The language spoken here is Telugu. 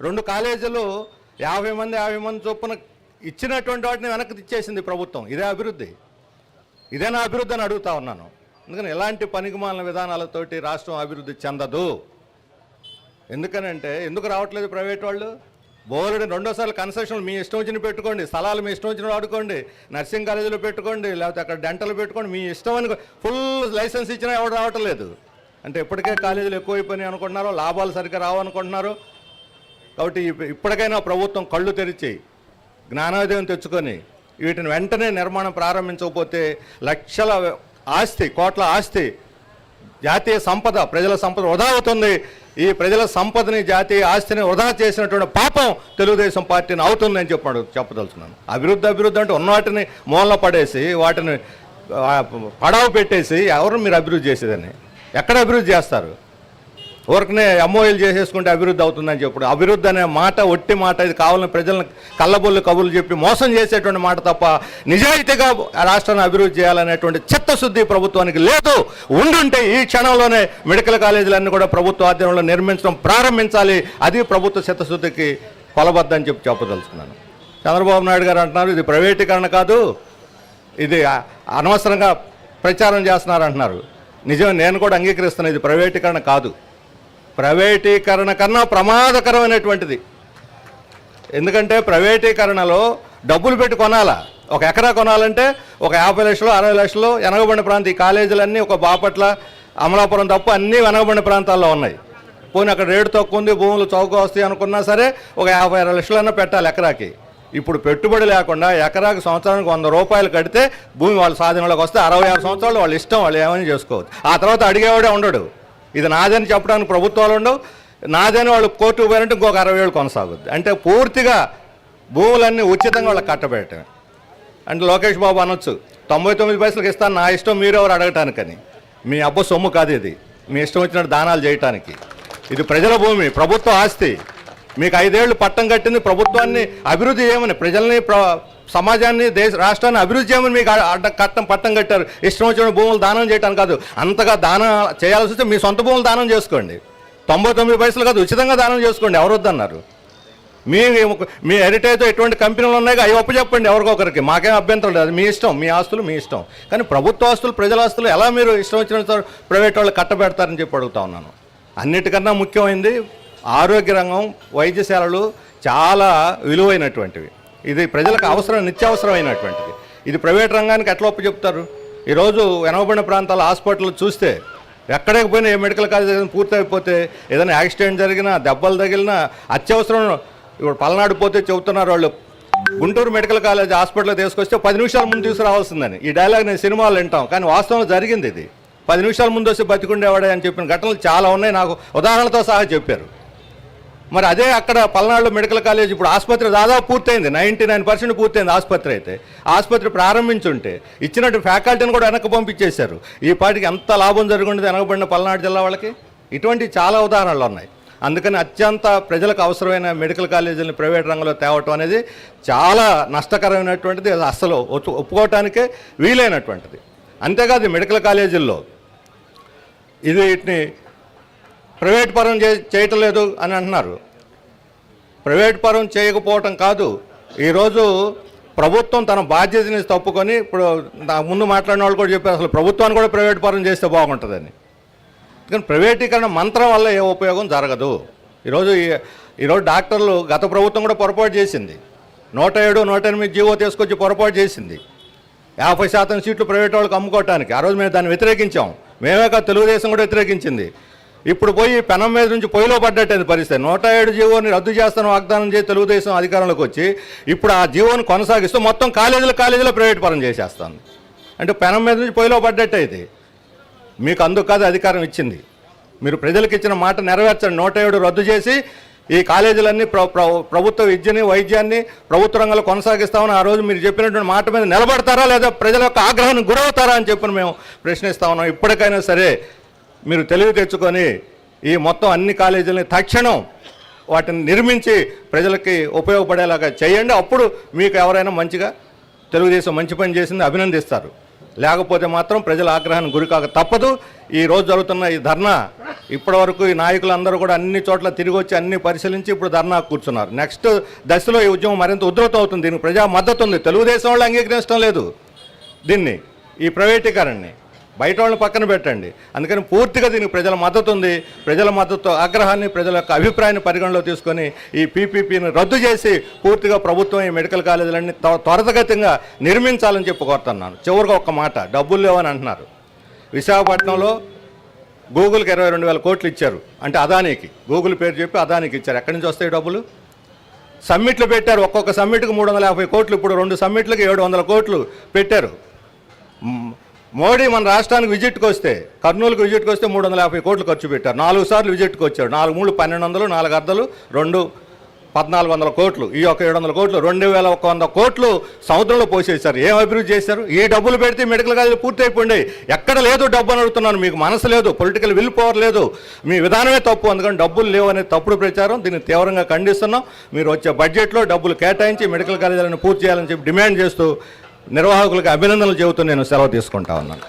2 కాలేజీలు 50 మంది చొప్పున ఇచ్చినటువంటి వాటిని వెనక్కి తెచ్చేసింది ప్రభుత్వం. ఇదే అభివృద్ధి? ఇదేనా అభివృద్ధి అని అడుగుతా ఉన్నాను. అందుకని ఇలాంటి పనికిమాలిన విధానాలతోటి రాష్ట్రం అభివృద్ధి చెందదు. ఎందుకనంటే ఎందుకు రావట్లేదు ప్రైవేట్ వాళ్ళు? బోర్డు 2 సార్లు కన్సెషన్లు మీ ఇష్టం వచ్చిన పెట్టుకోండి, స్థలాలు మీ ఇష్టం వచ్చిన వాడుకోండి, నర్సింగ్ కాలేజీలో పెట్టుకోండి, లేకపోతే అక్కడ డెంటల్ పెట్టుకోండి, మీ ఇష్టం అని ఫుల్ లైసెన్స్ ఇచ్చినా ఎవరు రావట్లేదు. అంటే ఇప్పటికే కాలేజీలు ఎక్కువైపోయినాయి అనుకుంటున్నారో, లాభాలు సరిగ్గా రావనుకుంటున్నారు. కాబట్టి ఇప్పటికైనా ప్రభుత్వం కళ్ళు తెరిచి జ్ఞానోదయం తెచ్చుకొని వీటిని వెంటనే నిర్మాణం ప్రారంభించకపోతే లక్షల ఆస్తి, కోట్ల ఆస్తి, జాతీయ సంపద, ప్రజల సంపద వృధా అవుతుంది. ఈ ప్రజల సంపదని, జాతీయ ఆస్తిని వృధా చేసినటువంటి పాపం తెలుగుదేశం పార్టీని అవుతుందని చెప్పదలుచున్నాను. అభివృద్ధి అంటే ఉన్న వాటిని మూలన పడేసి వాటిని పడవ పెట్టేసి ఎవరు మీరు అభివృద్ధి చేసేదని? ఎక్కడ అభివృద్ధి చేస్తారు? ఊరికనే ఎంఓఎల్ చేసేసుకుంటే అభివృద్ధి అవుతుందని చెప్పుడు. అభివృద్ధి అనే మాట ఒట్టి మాట. ఇది కావాలని ప్రజలను కళ్ళబొల్లు కబుర్లు చెప్పి మోసం చేసేటువంటి మాట తప్ప నిజాయితీగా రాష్ట్రాన్ని అభివృద్ధి చేయాలనేటువంటి చిత్తశుద్ధి ప్రభుత్వానికి లేదు. ఉండుంటే ఈ క్షణంలోనే మెడికల్ కాలేజీలన్నీ కూడా ప్రభుత్వ ఆధ్వర్యంలో నిర్మించడం ప్రారంభించాలి. అది ప్రభుత్వ చిత్తశుద్ధికి కొలబద్దని చెప్పదలుచుకున్నాను. చంద్రబాబు నాయుడు గారు అంటున్నారు ఇది ప్రైవేటీకరణ కాదు, ఇది అనవసరంగా ప్రచారం చేస్తున్నారు అంటున్నారు. నిజమే, నేను కూడా అంగీకరిస్తున్నాను. ఇది ప్రైవేటీకరణ కాదు, ప్రైవేటీకరణ కన్నా ప్రమాదకరమైనటువంటిది. ఎందుకంటే ప్రైవేటీకరణలో డబ్బులు పెట్టి కొనాలా. 1 ఎకరా కొనాలంటే ఒక 50 లక్షలు, 60 లక్షలు. వెనకబడిన ప్రాంతం ఈ కాలేజీలన్నీ ఒక బాపట్ల, అమలాపురం తప్ప అన్నీ వెనకబడిన ప్రాంతాల్లో ఉన్నాయి. పోనీ అక్కడ రేటు తక్కువ ఉంది, భూములు చౌక వస్తాయి అనుకున్నా సరే ఒక 50-60 లక్షలన్నా పెట్టాలి ఎకరాకి. ఇప్పుడు పెట్టుబడి లేకుండా ఎకరాకి సంవత్సరానికి 100 రూపాయలు కడితే భూమి వాళ్ళ స్వాధీనంలోకి వస్తే 66 సంవత్సరాలు వాళ్ళ ఇష్టం, వాళ్ళు ఏమని చేసుకోవచ్చు. ఆ తర్వాత అడిగేవాడే ఉండడు. ఇది నాదని చెప్పడానికి ప్రభుత్వాలు ఉండవు. నాదని వాళ్ళు కోర్టుకు పోయారంటే ఇంకొక 60 ఏళ్ళు కొనసాగుద్ది. అంటే పూర్తిగా భూములన్నీ ఉచితంగా వాళ్ళకి కట్టబెట్టమే. అంటే లోకేష్ బాబు అనొచ్చు 99 పైసలకు ఇస్తాను, నా ఇష్టం మీరెవరు అడగటానికని. మీ అబ్బ సొమ్ము కాదు ఇది, మీ ఇష్టం వచ్చినట్టు దానాలు చేయటానికి. ఇది ప్రజల భూమి, ప్రభుత్వ ఆస్తి. మీకు 5 ఏళ్ళు పట్టం కట్టింది ప్రభుత్వాన్ని అభివృద్ధి చేయమని, ప్రజల్ని, సమాజాన్ని, రాష్ట్రాన్ని అభివృద్ధి చేయమని మీకు పట్టం కట్టారు. ఇష్టం వచ్చిన భూములు దానం చేయడానికి కాదు. అంతగా దానం చేయాల్సి వస్తే మీ సొంత భూములు దానం చేసుకోండి. 99 పైసలు కాదు, ఉచితంగా దానం చేసుకోండి. ఎవరు వద్దన్నారు? మీ హెరిటేజ్తో ఎటువంటి కంపెనీలు ఉన్నాయి అవి ఒప్పచెప్పండి ఎవరికొకరికి, మాకేం అభ్యంతరం లేదు. మీ ఇష్టం, మీ ఆస్తులు మీ ఇష్టం. కానీ ప్రభుత్వ ఆస్తులు, ప్రజల ఆస్తులు ఎలా మీరు ఇష్టం వచ్చిన ప్రైవేట్ వాళ్ళు కట్టబెడతారని చెప్పి అడుగుతా ఉన్నాను. అన్నిటికన్నా ముఖ్యమైనది ఆరోగ్య రంగం, వైద్యశాలలు చాలా విలువైనటువంటివి. ఇది ప్రజలకు అవసరం, నిత్యావసరమైనటువంటిది. ఇది ప్రైవేట్ రంగానికి ఎట్లా ఒప్పచెప్తారు? ఈరోజు వెనకబడిన ప్రాంతాల హాస్పిటల్ చూస్తే ఎక్కడికి పోయినా ఏ మెడికల్ కాలేజ్ పూర్తయిపోతే ఏదైనా యాక్సిడెంట్ జరిగినా, దెబ్బలు తగిలినా, అత్యవసరం ఇప్పుడు పల్నాడు పోతే చెబుతున్నారు వాళ్ళు గుంటూరు మెడికల్ కాలేజ్ హాస్పిటల్ తీసుకొస్తే 10 నిమిషాల ముందు తీసుకురావాల్సిందని. ఈ డైలాగ్ నేను సినిమాలు వింటాం, కానీ వాస్తవంలో జరిగింది ఇది. 10 నిమిషాల ముందు వస్తే బతికుండేవాడే అని చెప్పిన ఘటనలు చాలా ఉన్నాయి, నాకు ఉదాహరణలతో సహా చెప్పారు. మరి అదే అక్కడ పల్నాడులో మెడికల్ కాలేజ్ ఇప్పుడు ఆసుపత్రి దాదాపు పూర్తయింది, 99% పూర్తయింది ఆసుపత్రి. అయితే ఆసుపత్రి ప్రారంభించుంటే ఇచ్చినట్టు ఫ్యాకల్టీని కూడా వెనక్కి పంపించేశారు. ఈ పాటికి ఎంత లాభం జరుగుండేది వెనకబడిన పల్నాడు జిల్లా వాళ్ళకి. ఇటువంటి చాలా ఉదాహరణలు ఉన్నాయి. అందుకని అత్యంత ప్రజలకు అవసరమైన మెడికల్ కాలేజీలను ప్రైవేట్ రంగంలో తేవటం అనేది చాలా నష్టకరమైనటువంటిది, అస్సలు ఒప్పుకోవటానికే వీలైనటువంటిది. అంతేకాదు మెడికల్ కాలేజీల్లో ఇది వీటిని ప్రైవేట్ పరం చేయటం లేదు అని అంటున్నారు. ప్రైవేట్ పరం చేయకపోవటం కాదు, ఈరోజు ప్రభుత్వం తన బాధ్యతని తప్పుకొని, ఇప్పుడు ముందు మాట్లాడిన వాళ్ళు కూడా చెప్పారు అసలు ప్రభుత్వాన్ని కూడా ప్రైవేట్ పరం చేస్తే బాగుంటుందని. కానీ ప్రైవేటీకరణ మంత్రం వల్ల ఏ ఉపయోగం జరగదు. ఈరోజు డాక్టర్లు గత ప్రభుత్వం కూడా పొరపాటు చేసింది. 107, 108 జీవో తీసుకొచ్చి పొరపాటు చేసింది. 50% సీట్లు ప్రైవేట్ వాళ్ళకి అమ్ముకోవటానికి. ఆ రోజు మేము దాన్ని వ్యతిరేకించాం. మేమే కాదు, తెలుగుదేశం కూడా వ్యతిరేకించింది. ఇప్పుడు పోయి పెనం మీద నుంచి పొయ్యిలో పడ్డట్టేది పరిస్థితి. 107 జీవోని రద్దు చేస్తాను వాగ్దానం చేసి తెలుగుదేశం అధికారంలోకి వచ్చి ఇప్పుడు ఆ జీవోని కొనసాగిస్తూ మొత్తం కాలేజీలో ప్రైవేట్ పరం చేసేస్తాను. అంటే పెనం మీద నుంచి పొయ్యిలో పడ్డట్టే ఇది. మీకు అందుకు కాదు అధికారం ఇచ్చింది. మీరు ప్రజలకు ఇచ్చిన మాట నెరవేర్చండి. 107 రద్దు చేసి ఈ కాలేజీలన్నీ ప్రభుత్వ విద్యని, వైద్యాన్ని ప్రభుత్వ రంగంలో కొనసాగిస్తామని ఆ రోజు మీరు చెప్పినటువంటి మాట మీద నిలబడతారా లేదా ప్రజల యొక్క ఆగ్రహానికి గురవుతారా అని చెప్పి మేము ప్రశ్నిస్తా ఉన్నాం. ఇప్పటికైనా సరే మీరు తెలివి తెచ్చుకొని ఈ మొత్తం అన్ని కాలేజీలని తక్షణం వాటిని నిర్మించి ప్రజలకి ఉపయోగపడేలాగా చేయండి. అప్పుడు మీకు ఎవరైనా మంచిగా తెలుగుదేశం మంచి పని చేసింది అభినందిస్తారు. లేకపోతే మాత్రం ప్రజల ఆగ్రహానికి గురికాక తప్పదు. ఈ రోజు జరుగుతున్న ఈ ధర్నా ఇప్పటివరకు ఈ నాయకులందరూ కూడా అన్ని చోట్ల తిరిగి వచ్చి అన్ని పరిశీలించి ఇప్పుడు ధర్నా కూర్చున్నారు. నెక్స్ట్ దశలో ఈ ఉద్యమం మరింత ఉధృతం అవుతుంది. దీనికి ప్రజా మద్దతు ఉంది. తెలుగుదేశం వాళ్ళు అంగీకరించడం లేదు దీన్ని, ఈ ప్రైవేటీకరణని. బయట వాళ్ళని పక్కన పెట్టండి. అందుకని పూర్తిగా దీనికి ప్రజల మద్దతు ఉంది. ప్రజల మద్దతు ఆగ్రహాన్ని, ప్రజల యొక్క అభిప్రాయాన్ని పరిగణలో తీసుకొని ఈ పీపీపీని రద్దు చేసి పూర్తిగా ప్రభుత్వం ఈ మెడికల్ కాలేజీలన్నీ త్వరితగతిగా నిర్మించాలని చెప్పి కోరుతున్నాను. చివరిగా ఒక్క మాట, డబ్బులు లేవని అంటున్నారు. విశాఖపట్నంలో గూగుల్కి 22,000 కోట్లు ఇచ్చారు. అంటే అదానీకి, గూగుల్ పేరు చెప్పి అదానీకి ఇచ్చారు. ఎక్కడి నుంచి వస్తాయి డబ్బులు? సమ్మిట్లు పెట్టారు. ఒక్కొక్క సమ్మిట్కి 350 కోట్లు. ఇప్పుడు 2 సమ్మిట్లకి 700 కోట్లు పెట్టారు. మోడీ మన రాష్ట్రానికి విజిట్కి వస్తే, కర్నూలుకి విజిట్కి వస్తే 350 కోట్లు ఖర్చు పెట్టారు. 4 సార్లు విజిట్కి వచ్చాడు. 4 3 1200, 4 అర్ధలు 2 1400 కోట్లు. ఈ ఒక 700 కోట్లు, 2100 కోట్లు సముద్రంలో పోసేశారు. ఏం అభివృద్ధి చేశారు? ఈ డబ్బులు పెడితే మెడికల్ కాలేజీలు పూర్తి అయిపోయింది. ఎక్కడ లేదు డబ్బు అని అడుగుతున్నాను. మీకు మనసు లేదు, పొలిటికల్ విల్ పవర్ లేదు, మీ విధానమే తప్పు. అందుకని డబ్బులు లేవు అనే తప్పుడు ప్రచారం. దీన్ని తీవ్రంగా ఖండిస్తున్నాం. మీరు వచ్చే బడ్జెట్లో డబ్బులు కేటాయించి మెడికల్ కాలేజీలను పూర్తి చేయాలని చెప్పి డిమాండ్ చేస్తూ నిర్వాహకులకు అభినందనలు చెబుతూ నేను సెలవు తీసుకుంటా ఉన్నాను.